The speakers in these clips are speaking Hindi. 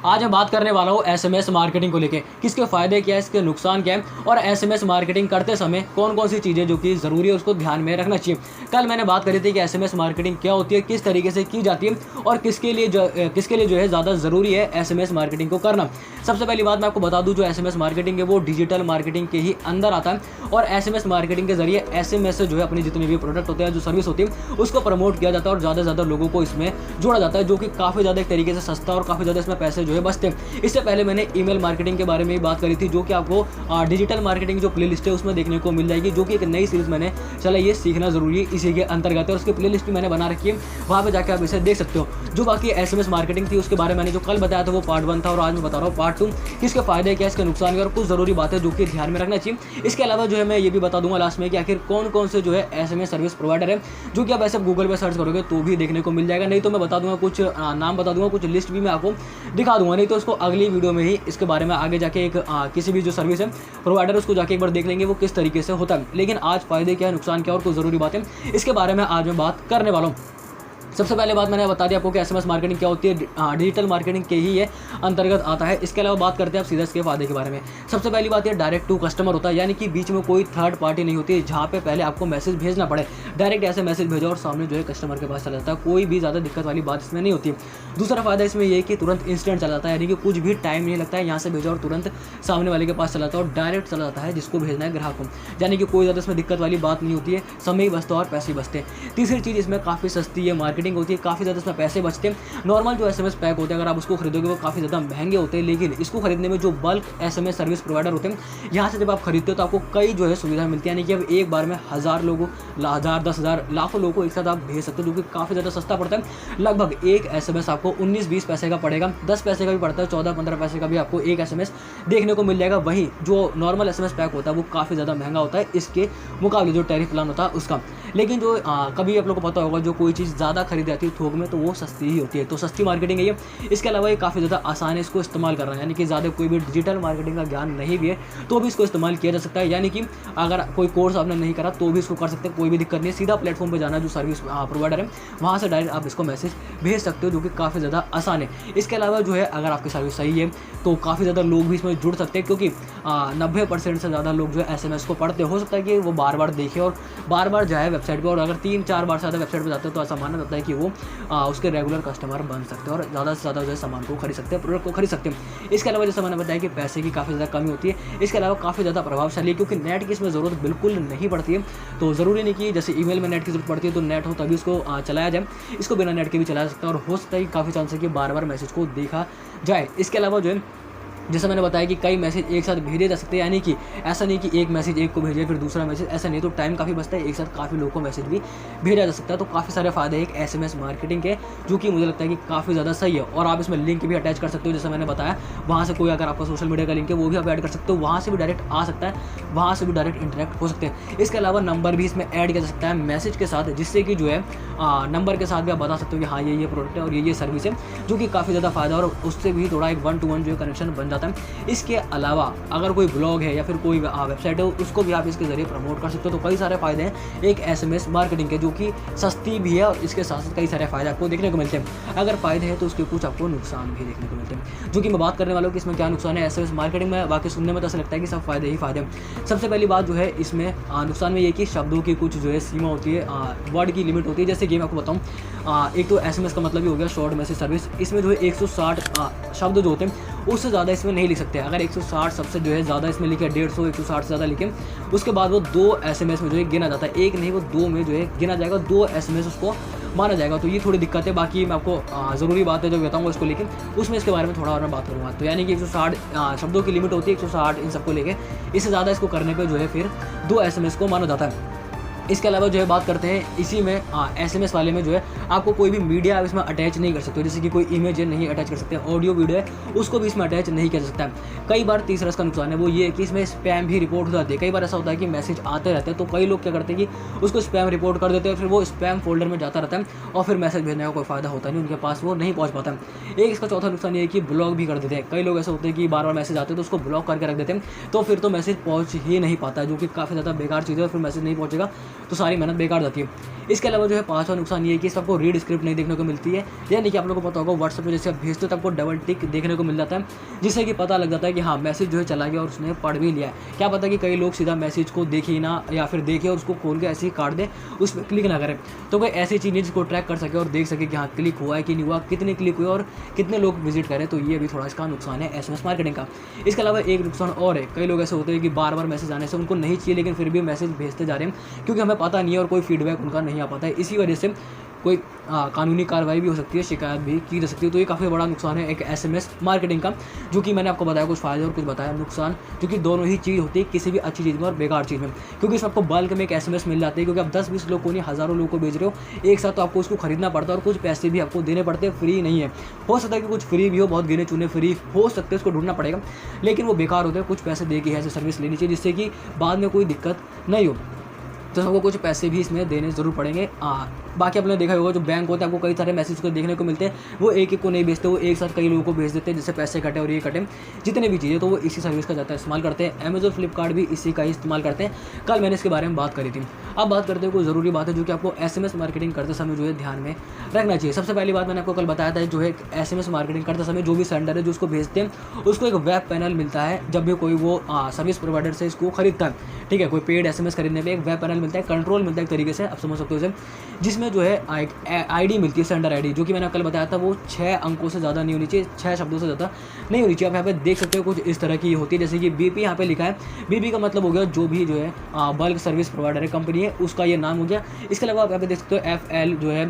आज मैं बात करने वाला हूँ एसएमएस मार्केटिंग को लेके, किसके फ़ायदे क्या है, इसके नुकसान क्या है और एसएमएस मार्केटिंग करते समय कौन कौन सी चीज़ें जो कि ज़रूरी है उसको ध्यान में रखना चाहिए। कल मैंने बात करी थी कि एसएमएस मार्केटिंग क्या होती है, किस तरीके से की जाती है और किसके लिए जो है ज़्यादा ज़रूरी है एसएमएस मार्केटिंग को करना। सबसे पहली बात मैं आपको बता दूँ, जो एसएमएस मार्केटिंग है वो डिजिटल मार्केटिंग के ही अंदर आता है और एसएमएस मार्केटिंग के जरिए एसएमएस से जो है अपनी जितने भी प्रोडक्ट होते हैं, जो सर्विस होती है, उसको प्रमोट किया जाता है और ज़्यादा से ज़्यादा लोगों को इसमें जोड़ा जाता है, जो कि काफ़ी ज़्यादा एक तरीके से सस्ता और काफ़ी ज़्यादा इसमें पैसे जो है बचते हैं। इससे पहले मैंने ईमेल मार्केटिंग के बारे में भी बात करी थी, जो कि आपको डिजिटल मार्केटिंग जो प्लेलिस्ट है उसमें देखने को मिल जाएगी, जो कि एक नई सीरीज़ मैंने चला ये सीखना ज़रूरी है इसी के अंतर्गत है और उसकी प्लेलिस्ट भी मैंने बना रखी है, वहाँ पर जाकर आप इसे देख सकते हो। जो बाकी एसएमएस मार्केटिंग थी उसके बारे में मैंने जो कल बताया था वो पार्ट 1 था और आज मैं बता रहा हूँ पार्ट 2, किसके फायदे क्या, इसके नुकसान क्या और कुछ ज़रूरी बातें जो कि ध्यान में रखना चाहिए। इसके अलावा जो है मैं ये भी बता दूंगा लास्ट में कि आखिर कौन कौन से जो है एसएमएस सर्विस प्रोवाइडर है, जो कि आप ऐसे गूगल पर सर्च करोगे तो भी देखने को मिल जाएगा। नहीं तो मैं बता दूंगा कुछ नाम बता दूंगा, कुछ लिस्ट भी मैं आपको दिखा दूंगा, नहीं तो उसको अगली वीडियो में ही इसके बारे में आगे जाके एक किसी भी जो सर्विस है प्रोवाइडर उसको जाके एक बार देख लेंगे वो किस तरीके से होता है। लेकिन आज फायदे क्या है, नुकसान क्या और कुछ ज़रूरी बातें, इसके बारे में आज मैं बात करने वाला हूँ। सबसे पहले बात मैंने बता दिया आपको कि एसएमएस मार्केटिंग क्या होती है, डिजिटल मार्केटिंग के ही ये अंतर्गत आता है। इसके अलावा बात करते हैं आप सीधा इसके फायदे के बारे में। सबसे पहली बात है डायरेक्ट टू कस्टमर होता है, यानी कि बीच में कोई थर्ड पार्टी नहीं होती है जहाँ पे पहले आपको मैसेज भेजना पड़े, डायरेक्ट ऐसे मैसेज भेजो और सामने जो है कस्टमर के पास चला जाता है, कोई भी ज़्यादा दिक्कत वाली बात इसमें नहीं होती है। दूसरा फायदा इसमें ये कि तुरंत इंस्टेंट चला जाता है, यानी कि कुछ भी टाइम नहीं लगता है, यहाँ से भेजो और तुरंत सामने वाले के पास चला जाता है और डायरेक्ट चला जाता है जिसको भेजना है ग्राहक को, यानी कि कोई ज़्यादा इसमें दिक्कत वाली बात नहीं होती है, समय बचता और पैसे बचते हैं। तीसरी चीज़ इसमें काफ़ी सस्ती है मार्केटिंग होती है, काफ़ी ज़्यादा इसमें पैसे बचते हैं। नॉर्मल जो एसएमएस पैक होते हैं अगर आप उसको खरीदोगे वो काफ़ी ज़्यादा महंगे होते हैं, लेकिन इसको खरीदने में जो बल्क एसएमएस सर्विस प्रोवाइडर होते हैं यहाँ से जब आप खरीदते हो तो आपको कई जो है सुविधा मिलती है, यानी कि अब एक बार में 1000 लोगों, 1000, 10,000, लाखों लोगों को एक साथ आप भेज सकते हो, जो कि काफ़ी ज़्यादा सस्ता पड़ता है। लगभग एक एसएमएस आपको 19-20 पैसे का पड़ेगा, 10 पैसे का भी पड़ता है, 14-15 पैसे का भी आपको एक एसएमएस देखने को मिल जाएगा। वहीं जो नॉर्मल एसएमएस पैक होता है वो काफ़ी ज़्यादा महंगा होता है इसके मुकाबले, जो टैरिफ प्लान होता है उसका। लेकिन जो कभी आप लोग को पता होगा जो कोई चीज़ ज़्यादा खरीदी जाती है थोक में तो वो सस्ती ही होती है, तो सस्ती मार्केटिंग है ये। इसके अलावा ये काफ़ी ज़्यादा आसान है इसको इस्तेमाल करना, यानी कि ज़्यादा कोई भी डिजिटल मार्केटिंग का ज्ञान नहीं भी है तो भी इसको इस्तेमाल किया जा सकता है, यानी कि अगर कोई कोर्स आपने नहीं करा तो भी इसको कर सकते हैं, कोई भी दिक्कत नहीं है। सीधा प्लेटफॉर्म पर जाना जो सर्विस प्रोवाइडर है वहाँ से डायरेक्ट आप इसको मैसेज भेज सकते हो, जो कि काफ़ी ज़्यादा आसान है। इसके अलावा जो है अगर आपकी सर्विस सही है तो काफ़ी ज़्यादा लोग भी इसमें जुड़ सकते हैं, क्योंकि 90% से ज़्यादा लोग जो है एसएमएस को पढ़ते हो सकता है कि वो बार बार देखे और बार बार जाए वेबसाइट पर, और अगर 3-4 बार से ज़्यादा वेबसाइट पर जाते हैं तो ऐसा माना जाता है कि वो उसके रेगुलर कस्टमर बन सकते हैं और ज़्यादा से ज़्यादा जो है सामान को खरीद सकते हैं, प्रोडक्ट को खरीद सकते हैं। इसके अलावा जैसे मैंने बताया कि पैसे की काफ़ी ज़्यादा कमी होती है। इसके अलावा काफ़ी ज़्यादा प्रभावशाली है, क्योंकि नेट की इसमें ज़रूरत बिल्कुल नहीं पड़ती है। तो ज़रूरी नहीं कि जैसे ईमेल में नेट की ज़रूरत पड़ती है तो नेट हो तभी इसको चलाया जाए, इसको बिना नेट के भी चलाया सकता है और हो सकता है कि काफ़ी चांस है कि बार बार मैसेज को देखा जाए। इसके अलावा जो है जैसे मैंने बताया कि कई मैसेज एक साथ भेजे जा सकते हैं, यानी कि ऐसा नहीं कि एक मैसेज एक को भेजे फिर दूसरा मैसेज, ऐसा नहीं, तो टाइम काफ़ी बचता है, एक साथ काफ़ी लोगों को मैसेज भी भेजा जा सकता है। तो काफ़ी सारे फायदे एक एसएमएस मार्केटिंग के, जो कि मुझे लगता है कि काफ़ी ज़्यादा सही है। और आप इसमें लिंक भी अटैच कर सकते हो, जैसे मैंने बताया वहाँ से कोई अगर आपका सोशल मीडिया का लिंक है वो भी आप ऐड कर सकते हो, वहाँ से भी डायरेक्ट आ सकता है, वहाँ से भी डायरेक्ट इंटरेक्ट हो सकते हैं। इसके अलावा नंबर भी इसमें ऐड किया जा सकता है मैसेज के साथ, जिससे कि जो है नंबर के साथ भी आप बता सकते हो कि हाँ ये प्रोडक्ट है और ये सर्विस है, जो कि काफ़ी ज़्यादा फायदा और उससे भी थोड़ा एक 1-to-1 जो कनेक्शन बन जाता है। इसके अलावा अगर कोई ब्लॉग है या फिर कोई वेबसाइट है उसको भी आप इसके जरिए प्रमोट कर सकते हो। तो कई सारे फायदे हैं एक एसएमएस मार्केटिंग के, जो कि सस्ती भी है और इसके साथ साथ कई सारे फायदे आपको देखने को मिलते हैं। अगर फायदे हैं तो उसके कुछ आपको नुकसान भी देखने को मिलते हैं, जो कि मैं बात करने वाला हूँ कि इसमें क्या नुकसान है एसएमएस मार्केटिंग में। बाकी सुनने में तो ऐसा लगता है कि सब फायदे ही फायदे हैं। सबसे पहली बात जो है इसमें नुकसान में ये कि शब्दों की कुछ जो है सीमा होती है, वर्ड की लिमिट होती है। जैसे कि मैं आपको बताऊँ, एक तो एसएमएस का मतलब ही हो गया शॉर्ट मैसेज सर्विस, इसमें जो है 160 शब्द जो होते हैं उससे ज़्यादा इसमें नहीं लिख सकते। अगर 160 सबसे जो है ज़्यादा इसमें लिखे, 150, 160 से ज़्यादा लिखे, उसके बाद वो 2 एसएमएस में जो है गिना जाता है, एक नहीं वो 2 में जो है गिना जाएगा, 2 एसएमएस उसको माना जाएगा। तो ये थोड़ी दिक्कत है। बाकी मैं आपको ज़रूरी बात है जो बताऊँगा इसको, लेकिन उसमें इसके बारे में थोड़ा और मैं बात करूँगा। तो यानी कि 160 शब्दों की लिमिट होती है, 160 इन सबको लेके, इससे ज़्यादा इसको करने पर जो है फिर 2 एसएमएस को माना जाता है। इसके अलावा जो है बात करते हैं इसी में एसएमएस वाले में जो है आपको कोई भी मीडिया आप इसमें अटैच नहीं कर सकते हो, जैसे कि कोई इमेज है नहीं अटैच कर सकते, ऑडियो वीडियो है उसको भी इसमें अटैच नहीं किया जा सकता है। कई बार तीसरा इसका नुकसान है वो ये है कि इसमें स्पैम भी रिपोर्ट हो जाती है। कई बार ऐसा होता है कि मैसेज आते रहते हैं तो कई लोग क्या करते हैं कि उसको स्पैम रिपोर्ट कर देते हैं, फिर वो स्पैम फोल्डर में जाता रहता है और फिर मैसेज भेजने का कोई फ़ायदा होता नहीं, उनके पास वो नहीं पहुँच पाता। एक इसका चौथा नुकसान ये है कि ब्लॉक भी कर देते हैं। कई लोग ऐसे होते हैं कि बार बार मैसेज आते हैं तो उसको ब्लॉक करके रख देते हैं, तो फिर तो मैसेज पहुँच ही नहीं पाता है, जो कि काफ़ी ज़्यादा बेकार चीज़ है और फिर मैसेज नहीं पहुँचेगा तो सारी मेहनत बेकार जाती है। इसके अलावा जो है पाँचवा नुकसान ये है कि इस आपको रीड स्क्रिप्ट नहीं देखने को मिलती है, यानी कि आप लोगों को पता होगा व्हाट्सएप पे जैसे आप भेजते हो तो आपको डबल टिक देखने को मिल जाता है, जिससे कि पता लग जाता है कि हाँ मैसेज जो है चला गया और उसने पढ़ भी लिया है। क्या पता कि कई लोग सीधा मैसेज को देखे ही ना, या फिर देखे और उसको खोल के ऐसे ही काट दे, उस पर क्लिक ना करें। तो कोई ऐसी चीज़ जिसको ट्रैक कर सके और देख सके कि हाँ क्लिक हुआ है कि नहीं हुआ, कितने क्लिक हुए और कितने लोग विजिट करें, तो ये भी थोड़ा इसका नुकसान है SMS मार्केटिंग का। इसके अलावा एक नुकसान और है, कई लोग ऐसे होते हैं कि बार बार मैसेज आने से उनको नहीं चाहिए लेकिन फिर भी मैसेज भेजते जा रहे हैं, क्योंकि हमें पता नहीं है और कोई फीडबैक उनका नहीं आ पाता है। इसी वजह से कोई कानूनी कार्रवाई भी हो सकती है, शिकायत भी की जा सकती है। तो ये काफ़ी बड़ा नुकसान है एक SMS मार्केटिंग का, जो कि मैंने आपको बताया कुछ फ़ायदे और कुछ बताया नुकसान, जो कि दोनों ही चीज़ होती है किसी भी अच्छी चीज़ में और बेकार चीज़ में। क्योंकि इसमें आपको बल्क में एक SMS मिल जाती है, क्योंकि आप 10-20 लोग को नहीं हज़ारों लोगों को भेज रहे हो एक साथ, तो आपको उसको खरीदना पड़ता है और कुछ पैसे भी आपको देने पड़ते हैं, फ्री नहीं है। हो सकता है कि कुछ फ्री भी हो, बहुत गिने चुने फ्री हो सकते हैं, उसको ढूंढना पड़ेगा, लेकिन वो बेकार होते हैं। कुछ पैसे दे के ऐसे सर्विस लेनी चाहिए जिससे कि बाद में कोई दिक्कत नहीं हो, तो सबको कुछ पैसे भी इसमें देने ज़रूर पड़ेंगे। बाकी आपने देखा होगा जो बैंक होते हैं आपको कई सारे मैसेज को देखने को मिलते हैं, वो एक एक को नहीं भेजते, वो एक साथ कई लोगों को भेज देते हैं, जिससे पैसे कटे और ये कटे जितने भी चीज़ें, तो वो इसी सर्विस का ज़्यादा इस्तेमाल करते हैं। अमेजोन फ्लिपकार्ट भी इसी का ही इस्तेमाल करते हैं। कल मैंने इसके बारे में बात करी थी। अब बात करते हैं कोई ज़रूरी बात है जो कि आपको SMS मार्केटिंग करते समय जो है ध्यान में रखना चाहिए। सबसे पहली बात मैंने आपको कल बताया था, जो है SMS मार्केटिंग करते समय जो भी सेंडर है जो उसको भेजते हैं उसको एक वेब पैनल मिलता है जब भी कोई वो सर्विस प्रोवाइडर से इसको खरीदता है। ठीक है, कोई पेड SMS खरीदने पे एक वेब पैनल मिलता है, कंट्रोल मिलता है एक तरीके से, आप समझ सकते हो इसे, जिसमें जो है एक ID मिलती है, सेंडर ID, जो कि मैंने कल बताया था वो 6 अंकों से ज़्यादा नहीं होनी चाहिए, 6 शब्दों से ज़्यादा नहीं होनी चाहिए। आप यहाँ पे देख सकते हो कुछ इस तरह की होती है, जैसे कि BP यहाँ पे लिखा है। BP का मतलब हो गया जो भी जो है बल्क सर्विस प्रोवाइडर है, कंपनी है, उसका ये नाम हो गया। इसके अलावा आप यहाँ पे देख सकते हो FL जो है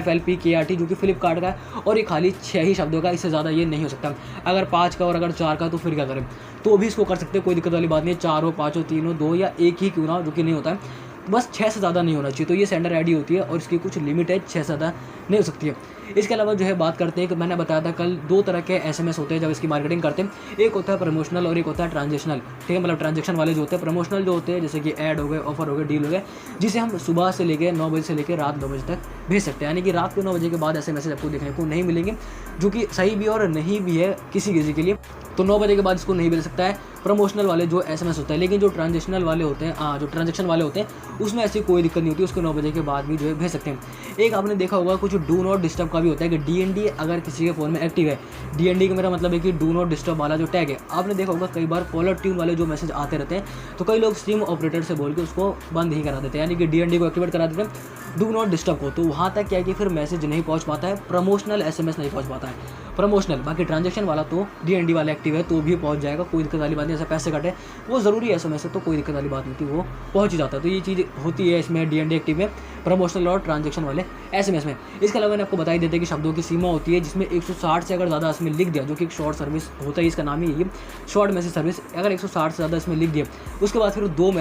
FLPKRT जो कि फ्लिपकार्ट का है, और ये खाली 6 ही शब्दों का, इससे ज़्यादा ये नहीं हो सकता। अगर 5 का और अगर 4 का तो फिर क्या करें, तो भी इसको कर सकते हैं, कोई दिक्कत वाली बात नहीं है। 4 हो, 5 हो, 3 हो, 2 या 1 ही क्यों ना हो, जो कि नहीं होता है, बस 6 से ज़्यादा नहीं होना चाहिए। तो ये सेंडर ID होती है और इसकी कुछ लिमिट है, 6 से ज़्यादा नहीं हो सकती है। इसके अलावा जो है बात करते हैं कि मैंने बताया था कल 2 तरह के SMS होते हैं जब इसकी मार्केटिंग करते हैं, एक होता है प्रमोशनल और एक होता है ट्रांजेक्शनल। ठीक है, मतलब ट्रांजेक्शन वाले जो होते हैं। प्रमोशनल जो होते हैं जैसे कि ऐड हो गए, ऑफर हो गए, डील हो गए, जिसे हम सुबह से लेकर 9 बजे से लेकर रात 2 बजे तक भेज सकते हैं, यानी कि रात को 9 बजे के बाद ऐसे मैसेज आपको देखने को नहीं मिलेंगे, जो कि सही भी और नहीं भी है किसी किसी के लिए। तो 9 बजे के बाद इसको नहीं मिल सकता है प्रमोशनल वाले जो SMS होता है। लेकिन जो ट्रांजेक्शनल वाले होते हैं, जो ट्रांजेक्शन वाले होते हैं, उसमें ऐसी कोई दिक्कत नहीं होती, उसको 9 बजे के बाद भी जो है भेज सकते हैं। एक आपने देखा होगा कुछ डू नॉट डिस्टर्ब का भी होता है कि DND अगर किसी के फ़ोन में एक्टिव है, DND का मेरा मतलब है कि डू नॉट डिस्टर्ब वाला जो टैग है, आपने देखा होगा कई बार कॉलर ट्यून वाले जो मैसेज आते रहते हैं, तो कई लोग सिम ऑपरेटर से बोल के उसको बंद ही करा देते हैं, यानी कि DND को एक्टिवेट करा देते हैं डू नॉट डिस्टर्ब को। तो वहाँ तक क्या है कि फिर मैसेज नहीं पहुँच पाता है, प्रमोशनल SMS नहीं पहुँच पाता है प्रमोशनल। बाकी ट्रांजेक्शन वाला तो DND वाला एक्टिव है तो भी पहुँच जाएगा, कोई दिक्कत वाली बात नहीं। जैसे पैसे कटे वो ज़रूरी है SMS से, तो कोई दिक्कत वाली बात नहीं थी, वो पहुँच ही जाता है। तो ये चीज़ होती है इसमें DND एक्टिव में, प्रमोशनल और ट्रांजेक्शन वाले SMS में। इसके अलावा मैंने आपको बताई देते हैं कि शब्दों की सीमा होती है, जिसमें 160 से अगर ज़्यादा इसमें लिख दिया, जो कि एक शॉर्ट सर्विस होता है, इसका नाम ही यही शॉर्ट मैसेज सर्विस। अगर 160 से ज़्यादा इसमें लिख दिया, उसके बाद फिर 2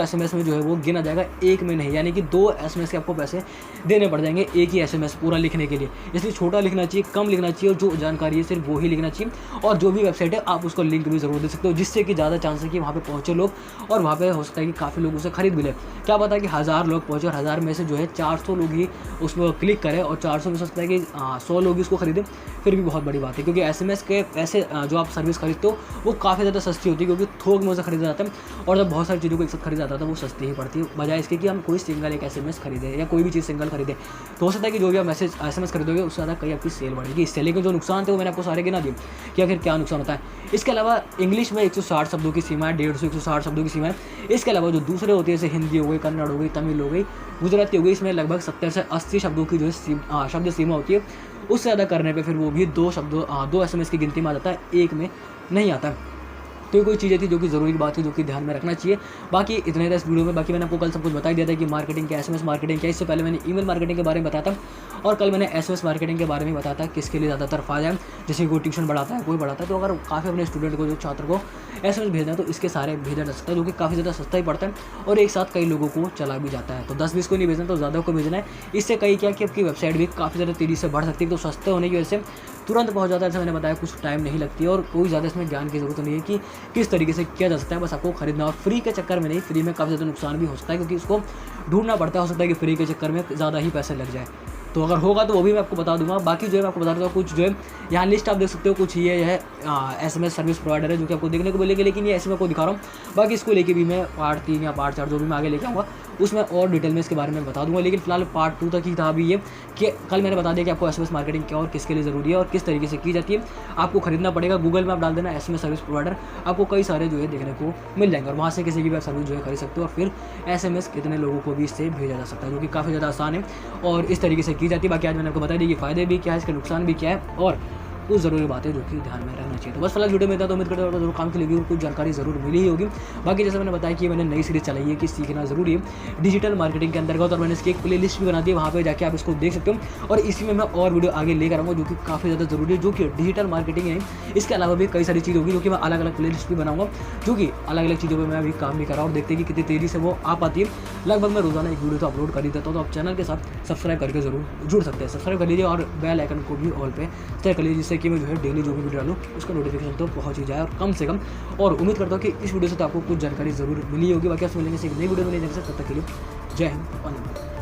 SMS में जो है वो गिना जाएगा, एक में नहीं, यानी कि 2 SMS के आपको पैसे देने पड़ जाएंगे एक ही SMS पूरा लिखने के लिए। इसलिए छोटा लिखना चाहिए, कम लिखना चाहिए, और जो जानकारी है सिर्फ वो ही लिखना चाहिए। और जो भी वेबसाइट है आप उसको लिंक भी ज़रूर दे सकते हो, जिससे कि ज़्यादा चांस है कि वहाँ पे पहुँचे लोग, और वहाँ पे हो सकता है कि काफ़ी लोग उसे खरीद भी ले। क्या पता है कि 1000 लोग पहुँचे और 1000 में से जो है 400 लोग ही उसमें क्लिक करें, और 400 में सकता है कि 100 लोग इसको खरीदें, फिर भी बहुत बड़ी बात है। क्योंकि SMS के पैसे जो आप सर्विस खरीदते हो वो काफ़ी ज़्यादा सस्ती होती है, क्योंकि थोक में उसे खरीदा जाता है, और जब बहुत सारी चीज़ों को एक साथ खरीदा जाता है तो वो सस्ती ही पड़ती है, बजाय इसके कि हम कोई सिंगल एक SMS खरीदें या कोई भी चीज़ सिंगल खरीदें। तो हो सकता है कि जो भी आप SMS खरीदोगे उससे ज़्यादा कहीं आपकी सेल बढ़ेगी इससे। लेकिन जो नुकसान थे वो मैंने आपको सारे गिना दिए कि आखिर क्या नुकसान होता है। इसके अलावा इंग्लिश में 160 शब्दों की सीमा है, 150-160 शब्दों की सीमा है। इसके अलावा जो दूसरे होते हैं, जैसे हिंदी हो गई, कन्नड़ हो गई, तमिल हो गई, गुजराती हो गई, इसमें लगभग 70 से 80 शब्दों की जो है शब्द सीमा होती है। उससे ज़्यादा करने पे फिर वो भी 2 SMS की गिनती में आ जाता है, एक में नहीं आता है। तो ये कोई चीज़ें थी जो कि ज़रूरी बात थी, जो कि ध्यान में रखना चाहिए। बाकी इतने था इस वीडियो में। बाकी मैंने आपको कल सब कुछ बता दिया था कि मार्केटिंग क्या, SMS मार्केटिंग क्या। इससे पहले मैंने ईमेल मार्केटिंग के बारे में बताया था, और कल मैंने SMS मार्केटिंग के बारे में बताया था किसके लिए ज़्यादातर फ़ायदा है। जैसे कोई ट्यूशन पढ़ाता है, कोई पढ़ाता है, तो अगर काफ़ी अपने स्टूडेंट को, जो छात्र को SMS भेजना है, तो इसके सारे भेजा जा सकता है, जो कि काफ़ी ज़्यादा सस्ता ही पड़ता है, और एक साथ कई लोगों को चला भी जाता है। तो 10-20 को नहीं भेजना, तो ज़्यादा को भेजना है। इससे कई क्या कि आपकी वेबसाइट भी काफ़ी ज़्यादा तेज़ी से बढ़ सकती है। तो सस्ते होने की वजह से तुरंत पहुंच जाता है, जैसे मैंने बताया, कुछ टाइम नहीं लगती है, और कोई ज़्यादा इसमें ज्ञान की ज़रूरत नहीं है कि किस तरीके से किया जा सकता है। बस आपको खरीदना, और फ्री के चक्कर में नहीं, फ्री में काफ़ी ज़्यादा नुकसान भी हो सकता है, क्योंकि इसको ढूंढना पड़ता है। हो सकता है कि फ्री के चक्कर में ज़्यादा ही पैसे लग जाए, तो अगर होगा तो वो भी मैं आपको बता दूंगा। बाकी जो है मैं आपको बता दूंगा, कुछ जो है यहाँ लिस्ट आप देख सकते हो, कुछ ये है SMS सर्विस प्रोवाइडर है जो कि आपको देखने को मिलेगी, लेकिन ये ऐसे मैं आपको दिखा रहा हूँ। बाकी इसको लेके भी मैं पार्ट 3 या पार्ट 4 जो भी मैं आगे लेके आऊँगा उसमें और डिटेल में इसके बारे में बता दूंगा। लेकिन फिलहाल पार्ट 2 तक ही था अभी ये, कि कल मैंने बता दिया कि आपको एसएमएस मार्केटिंग क्या और किसके लिए ज़रूरी है और किस तरीके से की जाती है। आपको खरीदना पड़ेगा, गूगल में आप डाल देना एसएमएस सर्विस प्रोवाइडर, आपको कई सारे जो है देखने को मिल जाएंगे और वहाँ से किसी की भी आप सर्विस जो है खरीद सकते हो और फिर एसएमएस कितने लोगों को भी इससे भेजा जा सकता है, जो कि काफ़ी ज़्यादा आसान है और इस तरीके से की जाती है। बाकी आज मैंने आपको बता दी कि फ़ायदे भी क्या है, इसके नुकसान भी क्या है और कुछ ज़रूरी बातें जो कि ध्यान में रखना चाहिए। तो बस फिलहाल वीडियो में था, तो उम्मीद करता हूँ जरूर काम की लगी और कुछ जानकारी ज़रूर मिली ही होगी। बाकी जैसे मैंने बताया कि मैंने नई सीरीज़ चलाई है कि सीखना ज़रूरी है डिजिटल मार्केटिंग के अंतर्गत, और मैंने इसकी एक प्ले लिस्ट भी बना दी है, वहाँ पे जाके आप इसको देख सकते हो। और इसी में मैं और वीडियो आगे लेकर आऊँगा जो कि काफ़ी ज़्यादा ज़रूरी है, जो कि डिजिटल मार्केटिंग है। इसके अलावा भी कई सारी चीज़ होगी जो कि मैं अलग अलग प्ले लिस्ट भी बनाऊँगा, जो कि अलग अलग चीज़ों पर मैं अभी काम भी कर रहा हूँ और देखते हैं कि कितनी तेज़ी से वो आ पाती है। लगभग मैं रोज़ाना एक वीडियो तो अपलोड कर ही देता हूँ, तो आप चैनल के साथ सब्सक्राइब करके ज़रूर जुड़ सकते हैं। सब्सक्राइब कर लीजिए और बेल आइकन को भी ऑल पे सेट कर लीजिए, जिससे कि मैं जो है डेली जो भी वीडियो डालूँ उसका नोटिफिकेशन तो पहुँच ही जाए और कम से कम। और उम्मीद करता हूँ कि इस वीडियो से तो आपको कुछ जानकारी ज़रूर मिली होगी। बाकी आप मिलेंगे एक नई वीडियो में, नहीं तब तक के लिए जय हिंद।